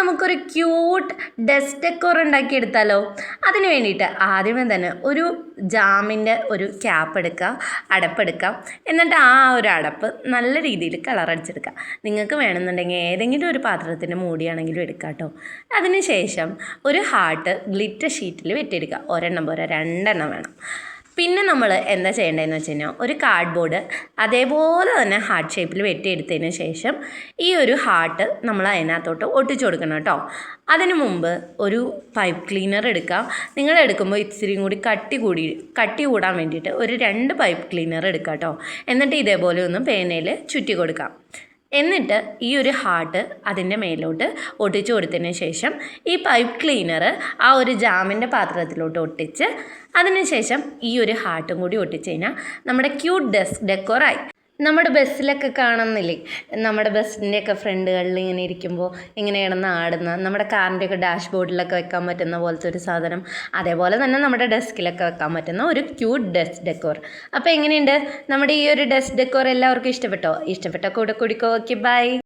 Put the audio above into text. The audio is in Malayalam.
നമുക്കൊരു ക്യൂട്ട് ഡെസ്ക് ഡെക്കോർ ഉണ്ടാക്കിയെടുത്താലോ? അതിന് വേണ്ടിയിട്ട് ആദ്യമേ തന്നെ ഒരു ജാമിൻ്റെ ഒരു ക്യാപ്പ് എടുക്കുക, അടപ്പെടുക്കുക. എന്നിട്ട് ആ ഒരു അടപ്പ് നല്ല രീതിയിൽ കളറടിച്ചെടുക്കുക. നിങ്ങൾക്ക് വേണമെന്നുണ്ടെങ്കിൽ ഏതെങ്കിലും ഒരു പാത്രത്തിൻ്റെ മൂടിയാണെങ്കിലും എടുക്കാം കേട്ടോ. അതിന് ശേഷം ഒരു ഹാർട്ട് ഗ്ലിറ്റർ ഷീറ്റിൽ വെട്ടിയെടുക്കുക. ഒരെണ്ണം പോരാ, 2 എണ്ണം വേണം. പിന്നെ നമ്മൾ എന്താ ചെയ്യേണ്ടതെന്ന് വെച്ച് കഴിഞ്ഞാൽ ഒരു കാർഡ്ബോർഡ് അതേപോലെ തന്നെ ഹാർട്ട് ഷേപ്പിൽ വെട്ടിയെടുത്തതിന് ശേഷം ഈ ഒരു ഹാർട്ട് നമ്മൾ അതിനകത്തോട്ട് ഒട്ടിച്ചു കൊടുക്കണം കേട്ടോ. അതിനു മുമ്പ് ഒരു പൈപ്പ് ക്ലീനർ എടുക്കാം. നിങ്ങൾ എടുക്കുമ്പോൾ ഇച്ചിരിയും കൂടി കട്ടി കൂടാൻ വേണ്ടിയിട്ട് ഒരു 2 പൈപ്പ് ക്ലീനർ എടുക്കാം കേട്ടോ. എന്നിട്ട് ഇതേപോലെ ഒന്ന് പേനയിൽ ചുറ്റി കൊടുക്കാം. എന്നിട്ട് ഈ ഒരു ഹാർട്ട് അതിൻ്റെ മേലോട്ട് ഒട്ടിച്ചു കൊടുത്തതിന് ശേഷം ഈ പൈപ്പ് ക്ലീനർ ആ ഒരു ജാമിൻ്റെ പാത്രത്തിലോട്ട് ഒട്ടിച്ച് അതിനുശേഷം ഈ ഒരു ഹാർട്ടും കൂടി ഒട്ടിച്ച് കഴിഞ്ഞാൽ നമ്മുടെ ക്യൂട്ട് ഡെസ്ക് ഡെക്കോറായി. നമ്മുടെ ബസ്സിലൊക്കെ കാണുന്നില്ലേ, നമ്മുടെ ബസ്സിൻ്റെയൊക്കെ ഫ്രണ്ടുകളിൽ ഇങ്ങനെ ഇരിക്കുമ്പോൾ ഇങ്ങനെ കിടന്ന് ആടുന്ന, നമ്മുടെ കാറിൻ്റെയൊക്കെ ഡാഷ്ബോർഡിലൊക്കെ വെക്കാൻ പറ്റുന്ന പോലത്തെ ഒരു സാധനം, അതേപോലെ തന്നെ നമ്മുടെ ഡെസ്കിലൊക്കെ വെക്കാൻ പറ്റുന്ന ഒരു ക്യൂട്ട് ഡെസ്ക് ഡെക്കോർ. അപ്പോൾ എങ്ങനെയുണ്ട് നമ്മുടെ ഈ ഒരു ഡെസ്ക് ഡെക്കോർ? എല്ലാവർക്കും ഇഷ്ടപ്പെട്ടോ? ഇഷ്ടപ്പെട്ട കൂടെ കുടിക്കോ. Okay, by.